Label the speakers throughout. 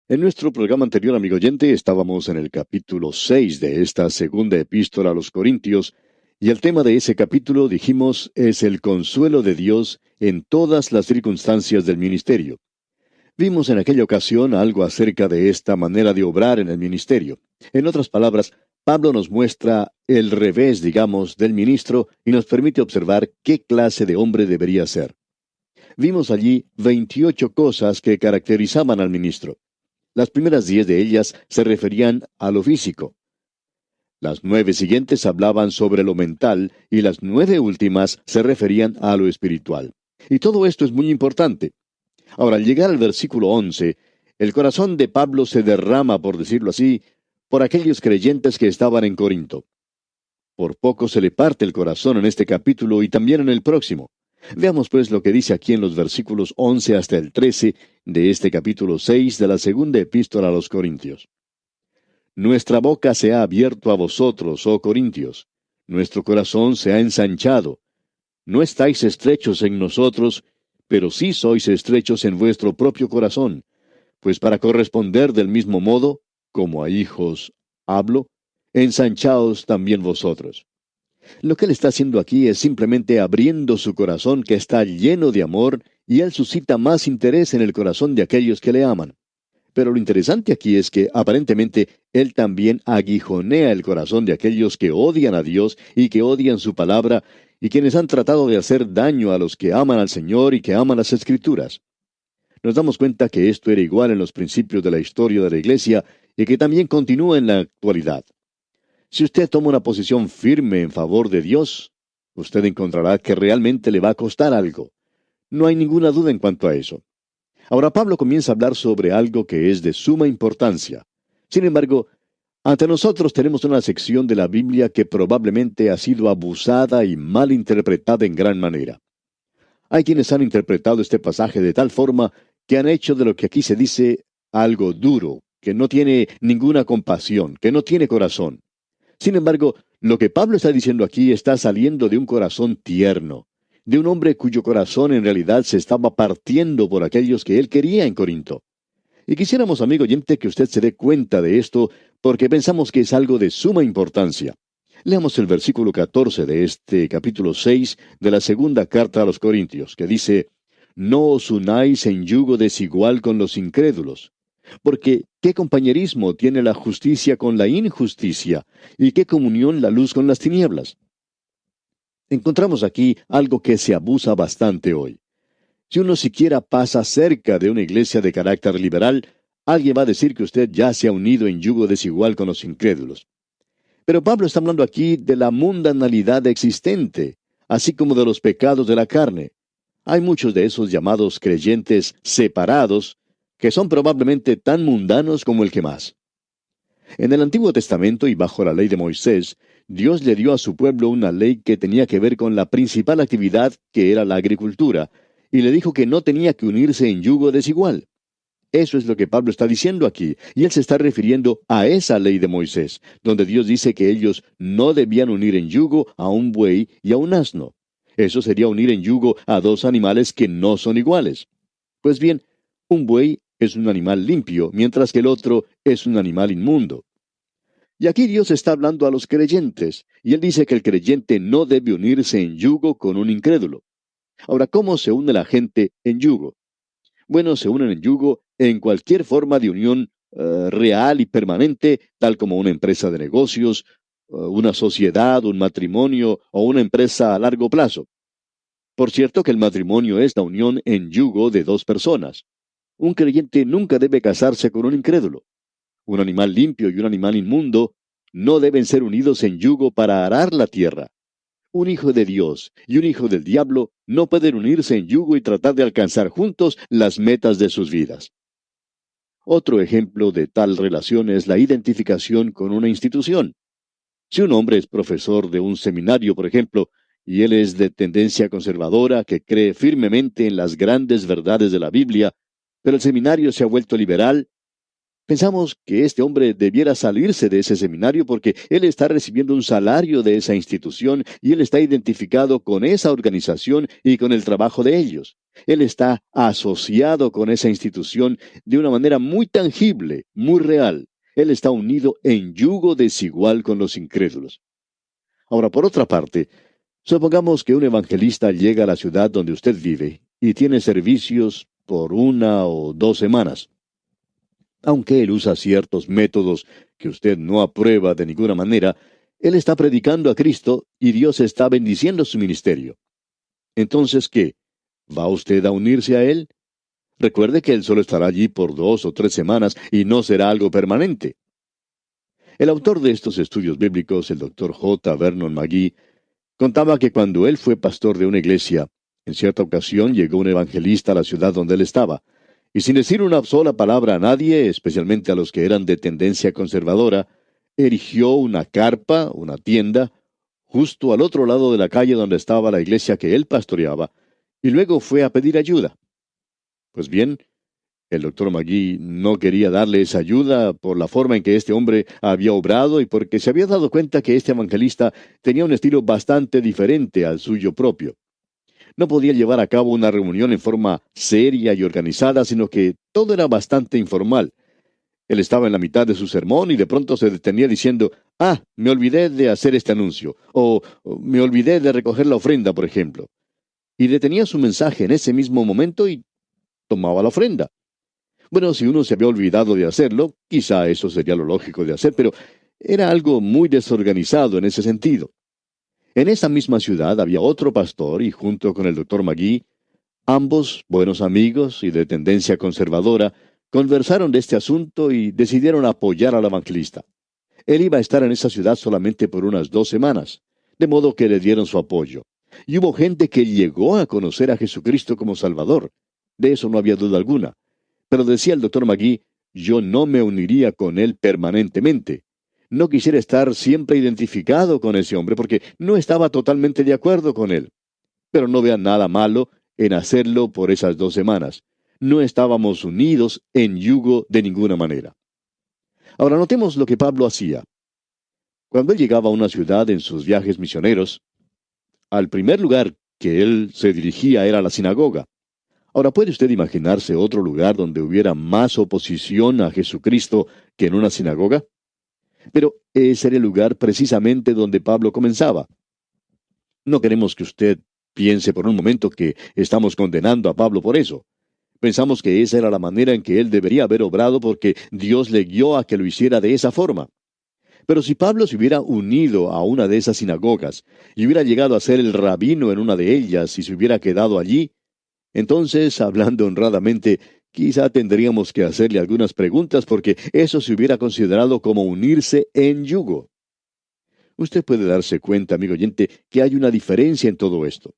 Speaker 1: En nuestro programa anterior, amigo oyente, estábamos en el capítulo 6 de esta segunda epístola a los Corintios, y el tema de ese capítulo, dijimos, es el consuelo de Dios en todas las circunstancias del ministerio. Vimos en aquella ocasión algo acerca de esta manera de obrar en el ministerio. En otras palabras, Pablo nos muestra el revés, digamos, del ministro y nos permite observar qué clase de hombre debería ser. Vimos allí 28 cosas que caracterizaban al ministro. Las primeras 10 de ellas se referían a lo físico. Las 9 siguientes hablaban sobre lo mental y las 9 últimas se referían a lo espiritual. Y todo esto es muy importante. Ahora, al llegar al versículo 11, el corazón de Pablo se derrama, por decirlo así, por aquellos creyentes que estaban en Corinto. Por poco se le parte el corazón en este capítulo y también en el próximo. Veamos pues lo que dice aquí en los versículos 11 hasta el 13 de este capítulo 6 de la segunda epístola a los Corintios. Nuestra boca se ha abierto a vosotros, oh Corintios. Nuestro corazón se ha ensanchado. No estáis estrechos en nosotros, pero sí sois estrechos en vuestro propio corazón, pues para corresponder del mismo modo, como a hijos hablo, ensanchaos también vosotros. Lo que él está haciendo aquí es simplemente abriendo su corazón que está lleno de amor, y él suscita más interés en el corazón de aquellos que le aman. Pero lo interesante aquí es que aparentemente él también aguijonea el corazón de aquellos que odian a Dios y que odian su palabra, y quienes han tratado de hacer daño a los que aman al Señor y que aman las Escrituras. Nos damos cuenta que esto era igual en los principios de la historia de la Iglesia y que también continúa en la actualidad. Si usted toma una posición firme en favor de Dios, usted encontrará que realmente le va a costar algo. No hay ninguna duda en cuanto a eso. Ahora Pablo comienza a hablar sobre algo que es de suma importancia. Sin embargo, ante nosotros tenemos una sección de la Biblia que probablemente ha sido abusada y mal interpretada en gran manera. Hay quienes han interpretado este pasaje de tal forma que han hecho de lo que aquí se dice algo duro, que no tiene ninguna compasión, que no tiene corazón. Sin embargo, lo que Pablo está diciendo aquí está saliendo de un corazón tierno, de un hombre cuyo corazón en realidad se estaba partiendo por aquellos que él quería en Corinto. Y quisiéramos, amigo oyente, que usted se dé cuenta de esto, porque pensamos que es algo de suma importancia. Leamos el versículo 14 de este capítulo 6 de la segunda carta a los Corintios, que dice, «No os unáis en yugo desigual con los incrédulos, porque ¿qué compañerismo tiene la justicia con la injusticia? ¿Y qué comunión la luz con las tinieblas?» Encontramos aquí algo que se abusa bastante hoy. Si uno siquiera pasa cerca de una iglesia de carácter liberal, alguien va a decir que usted ya se ha unido en yugo desigual con los incrédulos. Pero Pablo está hablando aquí de la mundanalidad existente, así como de los pecados de la carne. Hay muchos de esos llamados creyentes separados, que son probablemente tan mundanos como el que más. En el Antiguo Testamento y bajo la ley de Moisés, Dios le dio a su pueblo una ley que tenía que ver con la principal actividad, que era la agricultura, y le dijo que no tenía que unirse en yugo desigual. Eso es lo que Pablo está diciendo aquí, y él se está refiriendo a esa ley de Moisés, donde Dios dice que ellos no debían unir en yugo a un buey y a un asno. Eso sería unir en yugo a dos animales que no son iguales. Pues bien, un buey es un animal limpio, mientras que el otro es un animal inmundo. Y aquí Dios está hablando a los creyentes, y él dice que el creyente no debe unirse en yugo con un incrédulo. Ahora, ¿cómo se une la gente en yugo? Bueno, se unen en yugo en cualquier forma de unión real y permanente, tal como una empresa de negocios, una sociedad, un matrimonio o una empresa a largo plazo. Por cierto que el matrimonio es la unión en yugo de dos personas. Un creyente nunca debe casarse con un incrédulo. Un animal limpio y un animal inmundo no deben ser unidos en yugo para arar la tierra. Un hijo de Dios y un hijo del diablo no pueden unirse en yugo y tratar de alcanzar juntos las metas de sus vidas. Otro ejemplo de tal relación es la identificación con una institución. Si un hombre es profesor de un seminario, por ejemplo, y él es de tendencia conservadora, que cree firmemente en las grandes verdades de la Biblia, pero el seminario se ha vuelto liberal, Pensamos que este hombre debiera salirse de ese seminario porque él está recibiendo un salario de esa institución y él está identificado con esa organización y con el trabajo de ellos. Él está asociado con esa institución de una manera muy tangible, muy real. Él está unido en yugo desigual con los incrédulos. Ahora, por otra parte, supongamos que un evangelista llega a la ciudad donde usted vive y tiene servicios por 1 o 2 semanas. Aunque él usa ciertos métodos que usted no aprueba de ninguna manera, él está predicando a Cristo y Dios está bendiciendo su ministerio. Entonces, ¿qué? ¿Va usted a unirse a él? Recuerde que él solo estará allí por 2 o 3 semanas y no será algo permanente. El autor de estos estudios bíblicos, el doctor J. Vernon McGee, contaba que cuando él fue pastor de una iglesia, en cierta ocasión llegó un evangelista a la ciudad donde él estaba, y sin decir una sola palabra a nadie, especialmente a los que eran de tendencia conservadora, erigió una carpa, una tienda, justo al otro lado de la calle donde estaba la iglesia que él pastoreaba, y luego fue a pedir ayuda. Pues bien, el doctor McGee no quería darle esa ayuda por la forma en que este hombre había obrado y porque se había dado cuenta que este evangelista tenía un estilo bastante diferente al suyo propio. No podía llevar a cabo una reunión en forma seria y organizada, sino que todo era bastante informal. Él estaba en la mitad de su sermón y de pronto se detenía diciendo, me olvidé de hacer este anuncio, o me olvidé de recoger la ofrenda, por ejemplo. Y detenía su mensaje en ese mismo momento y tomaba la ofrenda. Bueno, si uno se había olvidado de hacerlo, quizá eso sería lo lógico de hacer, pero era algo muy desorganizado en ese sentido. En esa misma ciudad había otro pastor y junto con el doctor McGee, ambos buenos amigos y de tendencia conservadora, conversaron de este asunto y decidieron apoyar al evangelista. Él iba a estar en esa ciudad solamente por unas 2 semanas, de modo que le dieron su apoyo. Y hubo gente que llegó a conocer a Jesucristo como Salvador. De eso no había duda alguna. Pero decía el doctor McGee, yo no me uniría con él permanentemente. No quisiera estar siempre identificado con ese hombre porque no estaba totalmente de acuerdo con él. Pero no vea nada malo en hacerlo por esas 2 semanas. No estábamos unidos en yugo de ninguna manera. Ahora notemos lo que Pablo hacía. Cuando él llegaba a una ciudad en sus viajes misioneros, al primer lugar que él se dirigía era la sinagoga. Ahora, ¿puede usted imaginarse otro lugar donde hubiera más oposición a Jesucristo que en una sinagoga? Pero ese era el lugar precisamente donde Pablo comenzaba. No queremos que usted piense por un momento que estamos condenando a Pablo por eso. Pensamos que esa era la manera en que él debería haber obrado porque Dios le guió a que lo hiciera de esa forma. Pero si Pablo se hubiera unido a una de esas sinagogas y hubiera llegado a ser el rabino en una de ellas y se hubiera quedado allí, entonces, hablando honradamente, quizá tendríamos que hacerle algunas preguntas porque eso se hubiera considerado como unirse en yugo. Usted puede darse cuenta, amigo oyente, que hay una diferencia en todo esto.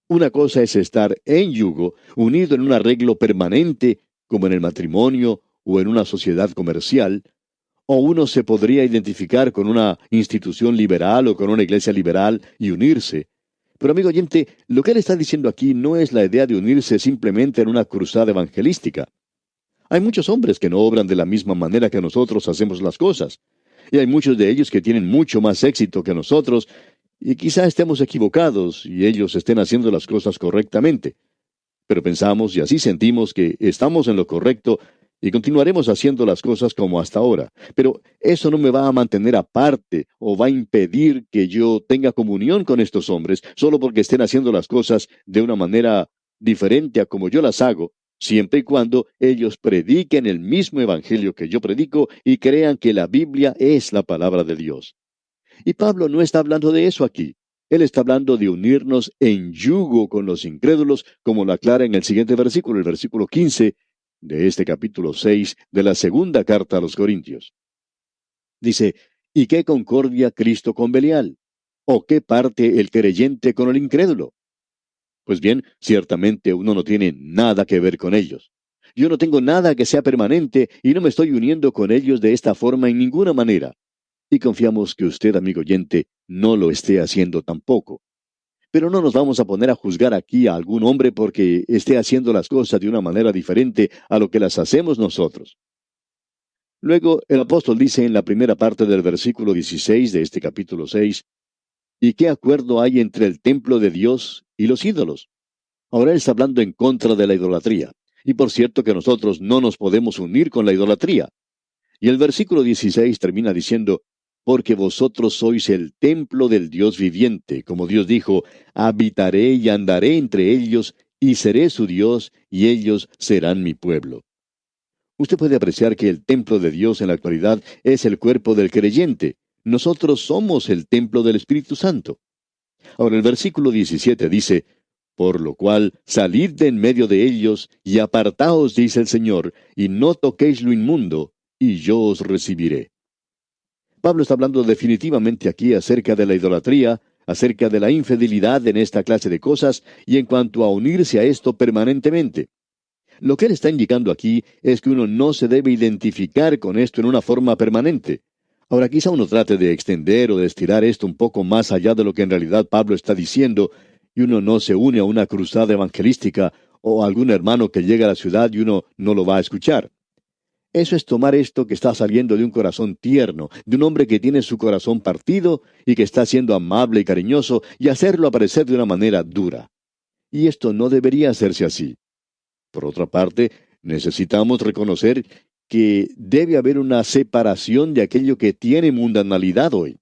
Speaker 1: Una cosa es estar en yugo, unido en un arreglo permanente, como en el matrimonio o en una sociedad comercial, o uno se podría identificar con una institución liberal o con una iglesia liberal y unirse. Pero amigo oyente, lo que él está diciendo aquí no es la idea de unirse simplemente en una cruzada evangelística. Hay muchos hombres que no obran de la misma manera que nosotros hacemos las cosas. Y hay muchos de ellos que tienen mucho más éxito que nosotros, y quizá estemos equivocados y ellos estén haciendo las cosas correctamente. Pero pensamos y así sentimos que estamos en lo correcto y continuaremos haciendo las cosas como hasta ahora. Pero eso no me va a mantener aparte o va a impedir que yo tenga comunión con estos hombres solo porque estén haciendo las cosas de una manera diferente a como yo las hago, siempre y cuando ellos prediquen el mismo evangelio que yo predico y crean que la Biblia es la palabra de Dios. Y Pablo no está hablando de eso aquí. Él está hablando de unirnos en yugo con los incrédulos, como lo aclara en el siguiente versículo, el versículo 15 de este capítulo 6 de la segunda carta a los Corintios. Dice, ¿y qué concordia Cristo con Belial? ¿O qué parte el creyente con el incrédulo? Pues bien, ciertamente uno no tiene nada que ver con ellos. Yo no tengo nada que sea permanente y no me estoy uniendo con ellos de esta forma en ninguna manera. Y confiamos que usted, amigo oyente, no lo esté haciendo tampoco. Pero no nos vamos a poner a juzgar aquí a algún hombre porque esté haciendo las cosas de una manera diferente a lo que las hacemos nosotros. Luego el apóstol dice en la primera parte del versículo 16 de este capítulo 6: ¿y qué acuerdo hay entre el templo de Dios y los ídolos? Ahora él está hablando en contra de la idolatría. Y por cierto que nosotros no nos podemos unir con la idolatría. Y el versículo 16 termina diciendo: porque vosotros sois el templo del Dios viviente, como Dios dijo: habitaré y andaré entre ellos, y seré su Dios, y ellos serán mi pueblo. Usted puede apreciar que el templo de Dios en la actualidad es el cuerpo del creyente. Nosotros somos el templo del Espíritu Santo. Ahora el versículo 17 dice: por lo cual salid de en medio de ellos, y apartaos, dice el Señor, y no toquéis lo inmundo, y yo os recibiré. Pablo está hablando definitivamente aquí acerca de la idolatría, acerca de la infidelidad en esta clase de cosas, y en cuanto a unirse a esto permanentemente. Lo que él está indicando aquí es que uno no se debe identificar con esto en una forma permanente. Ahora, quizá uno trate de extender o de estirar esto un poco más allá de lo que en realidad Pablo está diciendo, y uno no se une a una cruzada evangelística o a algún hermano que llega a la ciudad y uno no lo va a escuchar. Eso es tomar esto que está saliendo de un corazón tierno, de un hombre que tiene su corazón partido y que está siendo amable y cariñoso, y hacerlo aparecer de una manera dura. Y esto no debería hacerse así. Por otra parte, necesitamos reconocer que debe haber una separación de aquello que tiene mundanalidad hoy.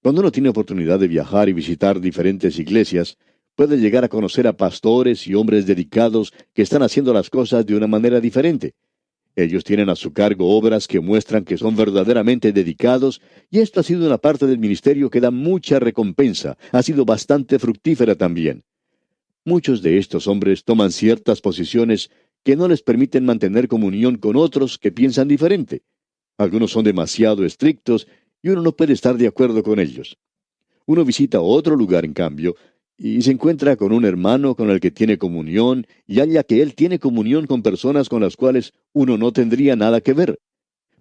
Speaker 1: Cuando uno tiene oportunidad de viajar y visitar diferentes iglesias, puede llegar a conocer a pastores y hombres dedicados que están haciendo las cosas de una manera diferente. Ellos tienen a su cargo obras que muestran que son verdaderamente dedicados, y esto ha sido una parte del ministerio que da mucha recompensa, ha sido bastante fructífera también. Muchos de estos hombres toman ciertas posiciones que no les permiten mantener comunión con otros que piensan diferente. Algunos son demasiado estrictos y uno no puede estar de acuerdo con ellos. Uno visita otro lugar, en cambio, y se encuentra con un hermano con el que tiene comunión, y halla que él tiene comunión con personas con las cuales uno no tendría nada que ver.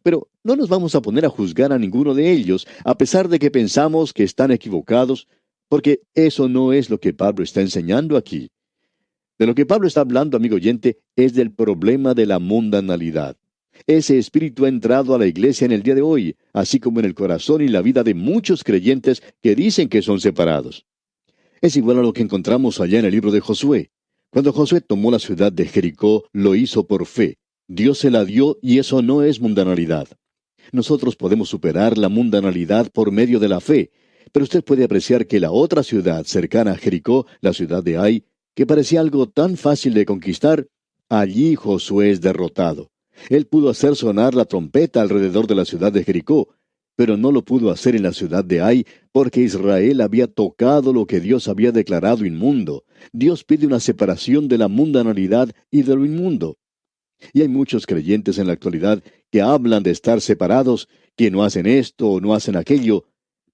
Speaker 1: Pero no nos vamos a poner a juzgar a ninguno de ellos, a pesar de que pensamos que están equivocados, porque eso no es lo que Pablo está enseñando aquí. De lo que Pablo está hablando, amigo oyente, es del problema de la mundanalidad. Ese espíritu ha entrado a la iglesia en el día de hoy, así como en el corazón y la vida de muchos creyentes que dicen que son separados. Es igual a lo que encontramos allá en el libro de Josué. Cuando Josué tomó la ciudad de Jericó, lo hizo por fe. Dios se la dio, y eso no es mundanalidad. Nosotros podemos superar la mundanalidad por medio de la fe, pero usted puede apreciar que la otra ciudad cercana a Jericó, la ciudad de Ai, que parecía algo tan fácil de conquistar, allí Josué es derrotado. Él pudo hacer sonar la trompeta alrededor de la ciudad de Jericó, pero no lo pudo hacer en la ciudad de Ai, porque Israel había tocado lo que Dios había declarado inmundo. Dios pide una separación de la mundanalidad y de lo inmundo. Y hay muchos creyentes en la actualidad que hablan de estar separados, que no hacen esto o no hacen aquello,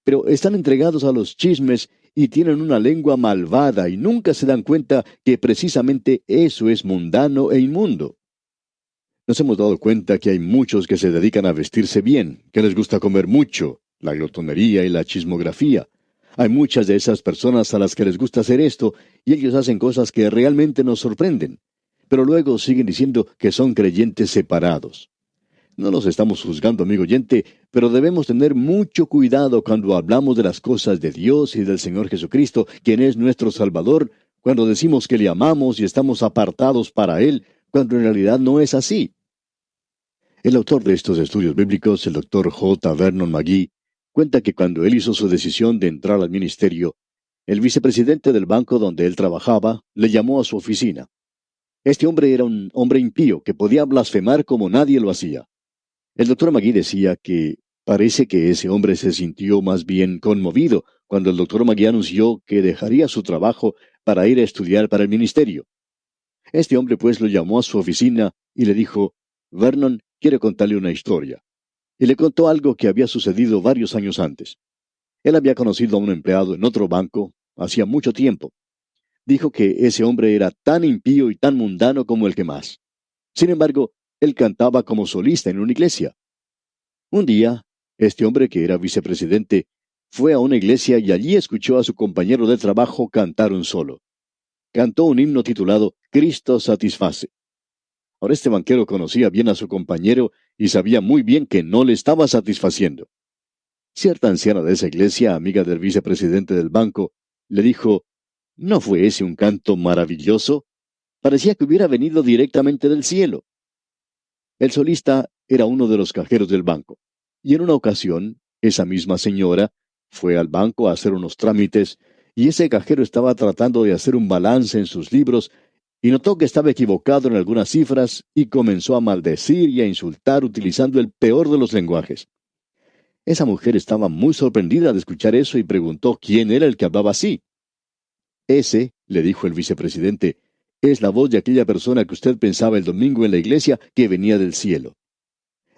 Speaker 1: pero están entregados a los chismes y tienen una lengua malvada y nunca se dan cuenta que precisamente eso es mundano e inmundo. Nos hemos dado cuenta que hay muchos que se dedican a vestirse bien, que les gusta comer mucho, la glotonería y la chismografía. Hay muchas de esas personas a las que les gusta hacer esto, y ellos hacen cosas que realmente nos sorprenden. Pero luego siguen diciendo que son creyentes separados. No los estamos juzgando, amigo oyente, pero debemos tener mucho cuidado cuando hablamos de las cosas de Dios y del Señor Jesucristo, quien es nuestro Salvador, cuando decimos que le amamos y estamos apartados para Él, cuando en realidad no es así. El autor de estos estudios bíblicos, el doctor J. Vernon McGee, cuenta que cuando él hizo su decisión de entrar al ministerio, el vicepresidente del banco donde él trabajaba le llamó a su oficina. Este hombre era un hombre impío que podía blasfemar como nadie lo hacía. El doctor McGee decía que parece que ese hombre se sintió más bien conmovido cuando el doctor McGee anunció que dejaría su trabajo para ir a estudiar para el ministerio. Este hombre pues lo llamó a su oficina y le dijo: Vernon quiere contarle una historia. Y le contó algo que había sucedido varios años antes. Él había conocido a un empleado en otro banco hacía mucho tiempo. Dijo que ese hombre era tan impío y tan mundano como el que más. Sin embargo, él cantaba como solista en una iglesia. Un día, este hombre, que era vicepresidente, fue a una iglesia y allí escuchó a su compañero de trabajo cantar un solo. Cantó un himno titulado Cristo satisface. Ahora este banquero conocía bien a su compañero y sabía muy bien que no le estaba satisfaciendo. Cierta anciana de esa iglesia, amiga del vicepresidente del banco, le dijo, ¿no fue ese un canto maravilloso? Parecía que hubiera venido directamente del cielo. El solista era uno de los cajeros del banco, y en una ocasión, esa misma señora fue al banco a hacer unos trámites, y ese cajero estaba tratando de hacer un balance en sus libros, y notó que estaba equivocado en algunas cifras, y comenzó a maldecir y a insultar utilizando el peor de los lenguajes. Esa mujer estaba muy sorprendida de escuchar eso y preguntó quién era el que hablaba así. Ese, le dijo el vicepresidente, es la voz de aquella persona que usted pensaba el domingo en la iglesia que venía del cielo.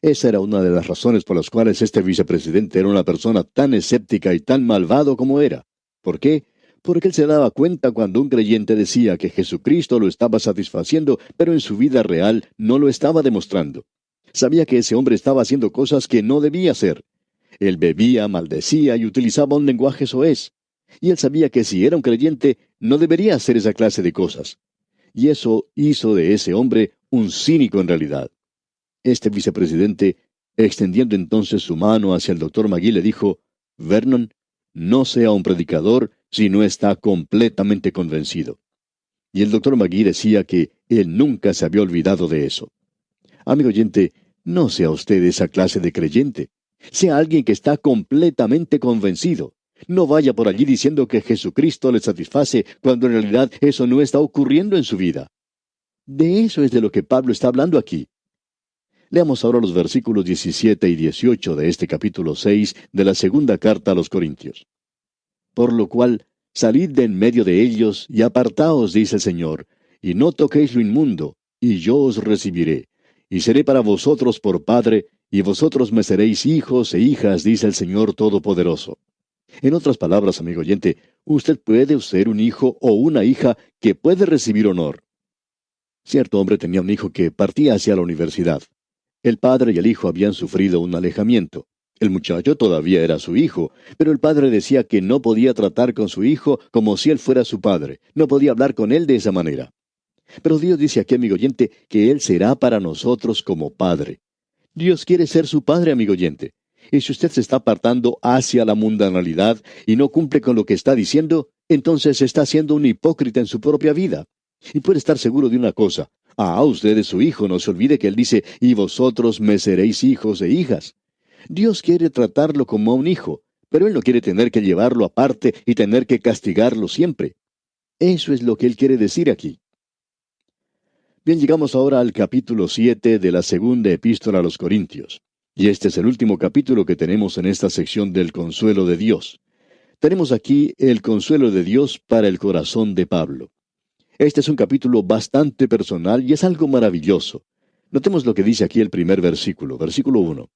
Speaker 1: Esa era una de las razones por las cuales este vicepresidente era una persona tan escéptica y tan malvado como era. ¿Por qué? Porque él se daba cuenta cuando un creyente decía que Jesucristo lo estaba satisfaciendo, pero en su vida real no lo estaba demostrando. Sabía que ese hombre estaba haciendo cosas que no debía hacer. Él bebía, maldecía y utilizaba un lenguaje soez. Y él sabía que si era un creyente, no debería hacer esa clase de cosas. Y eso hizo de ese hombre un cínico en realidad. Este vicepresidente, extendiendo entonces su mano hacia el doctor Magui, le dijo, Vernon, no sea un predicador si no está completamente convencido. Y el doctor Magui decía que él nunca se había olvidado de eso. Amigo oyente, no sea usted esa clase de creyente. Sea alguien que está completamente convencido. No vaya por allí diciendo que Jesucristo le satisface cuando en realidad eso no está ocurriendo en su vida. De eso es de lo que Pablo está hablando aquí. Leamos ahora los versículos 17 y 18 de este capítulo 6 de la segunda carta a los Corintios. Por lo cual, salid de en medio de ellos y apartaos, dice el Señor, y no toquéis lo inmundo, y yo os recibiré, y seré para vosotros por Padre, y vosotros me seréis hijos e hijas, dice el Señor Todopoderoso. En otras palabras, amigo oyente, usted puede ser un hijo o una hija que puede recibir honor. Cierto hombre tenía un hijo que partía hacia la universidad. El padre y el hijo habían sufrido un alejamiento. El muchacho todavía era su hijo, pero el padre decía que no podía tratar con su hijo como si él fuera su padre, no podía hablar con él de esa manera. Pero Dios dice aquí, amigo oyente, que Él será para nosotros como Padre. Dios quiere ser su Padre, amigo oyente. Y si usted se está apartando hacia la mundanalidad y no cumple con lo que está diciendo, entonces está siendo un hipócrita en su propia vida. Y puede estar seguro de una cosa. Usted es su hijo, no se olvide que Él dice, y vosotros me seréis hijos e hijas. Dios quiere tratarlo como a un hijo, pero Él no quiere tener que llevarlo aparte y tener que castigarlo siempre. Eso es lo que Él quiere decir aquí. Bien, llegamos ahora al capítulo 7 de la segunda epístola a los Corintios. Y este es el último capítulo que tenemos en esta sección del consuelo de Dios. Tenemos aquí el consuelo de Dios para el corazón de Pablo. Este es un capítulo bastante personal y es algo maravilloso. Notemos lo que dice aquí el primer versículo, versículo 1.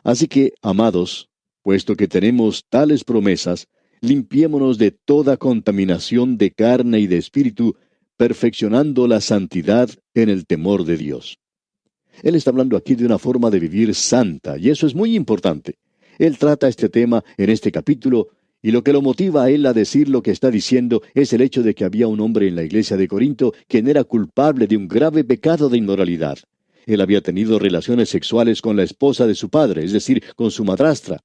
Speaker 1: Así que, amados, puesto que tenemos tales promesas, limpiémonos de toda contaminación de carne y de espíritu, perfeccionando la santidad en el temor de Dios. Él está hablando aquí de una forma de vivir santa, y eso es muy importante. Él trata este tema en este capítulo, y lo que lo motiva a él a decir lo que está diciendo es el hecho de que había un hombre en la iglesia de Corinto quien era culpable de un grave pecado de inmoralidad. Él había tenido relaciones sexuales con la esposa de su padre, es decir, con su madrastra.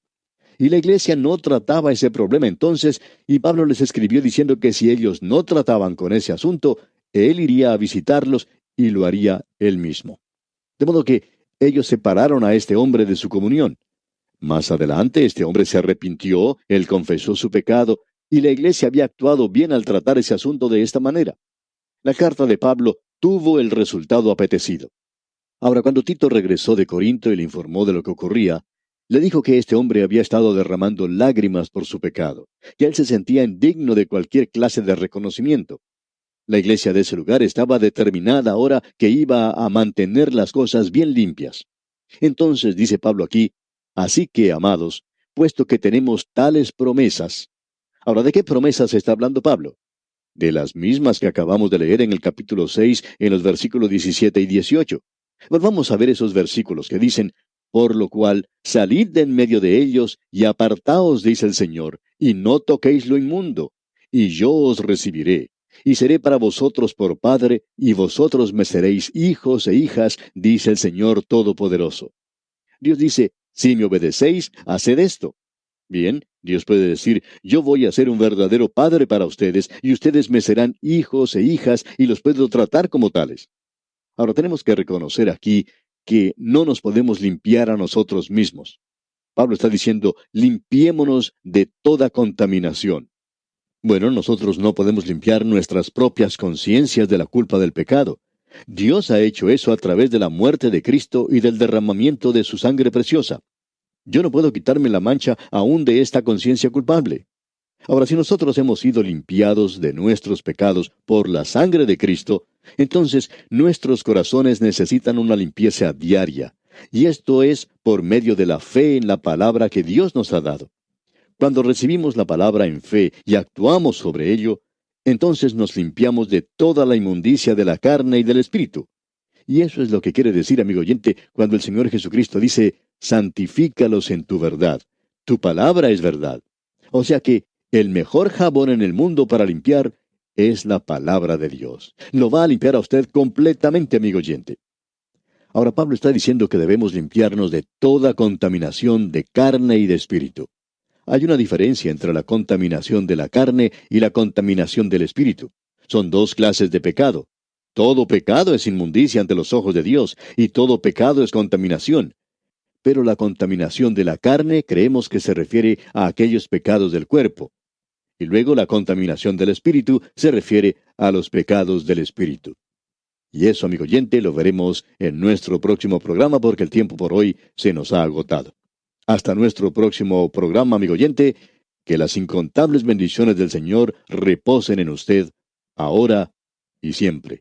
Speaker 1: Y la iglesia no trataba ese problema entonces, y Pablo les escribió diciendo que si ellos no trataban con ese asunto, él iría a visitarlos y lo haría él mismo. De modo que ellos separaron a este hombre de su comunión. Más adelante este hombre se arrepintió, él confesó su pecado, y la iglesia había actuado bien al tratar ese asunto de esta manera. La carta de Pablo tuvo el resultado apetecido. Ahora, cuando Tito regresó de Corinto y le informó de lo que ocurría, le dijo que este hombre había estado derramando lágrimas por su pecado, que él se sentía indigno de cualquier clase de reconocimiento. La iglesia de ese lugar estaba determinada ahora que iba a mantener las cosas bien limpias. Entonces, dice Pablo aquí, así que, amados, puesto que tenemos tales promesas. Ahora, ¿de qué promesas está hablando Pablo? De las mismas que acabamos de leer en el capítulo 6, en los versículos 17 y 18. Pues vamos a ver esos versículos que dicen, por lo cual, salid de en medio de ellos y apartaos, dice el Señor, y no toquéis lo inmundo, y yo os recibiré, y seré para vosotros por padre, y vosotros me seréis hijos e hijas, dice el Señor Todopoderoso. Dios dice, si me obedecéis, haced esto. Bien, Dios puede decir, yo voy a ser un verdadero padre para ustedes, y ustedes me serán hijos e hijas, y los puedo tratar como tales. Ahora tenemos que reconocer aquí que no nos podemos limpiar a nosotros mismos. Pablo está diciendo, limpiémonos de toda contaminación. Bueno, nosotros no podemos limpiar nuestras propias conciencias de la culpa del pecado. Dios ha hecho eso a través de la muerte de Cristo y del derramamiento de su sangre preciosa. Yo no puedo quitarme la mancha aún de esta conciencia culpable. Ahora, si nosotros hemos sido limpiados de nuestros pecados por la sangre de Cristo, entonces nuestros corazones necesitan una limpieza diaria. Y esto es por medio de la fe en la palabra que Dios nos ha dado. Cuando recibimos la palabra en fe y actuamos sobre ello, entonces nos limpiamos de toda la inmundicia de la carne y del espíritu. Y eso es lo que quiere decir, amigo oyente, cuando el Señor Jesucristo dice, santifícalos en tu verdad. Tu palabra es verdad. O sea que el mejor jabón en el mundo para limpiar es la palabra de Dios. Lo va a limpiar a usted completamente, amigo oyente. Ahora Pablo está diciendo que debemos limpiarnos de toda contaminación de carne y de espíritu. Hay una diferencia entre la contaminación de la carne y la contaminación del espíritu. Son dos clases de pecado. Todo pecado es inmundicia ante los ojos de Dios, y todo pecado es contaminación. Pero la contaminación de la carne creemos que se refiere a aquellos pecados del cuerpo. Y luego la contaminación del espíritu se refiere a los pecados del espíritu. Y eso, amigo oyente, lo veremos en nuestro próximo programa porque el tiempo por hoy se nos ha agotado. Hasta nuestro próximo programa, amigo oyente, que las incontables bendiciones del Señor reposen en usted, ahora y siempre.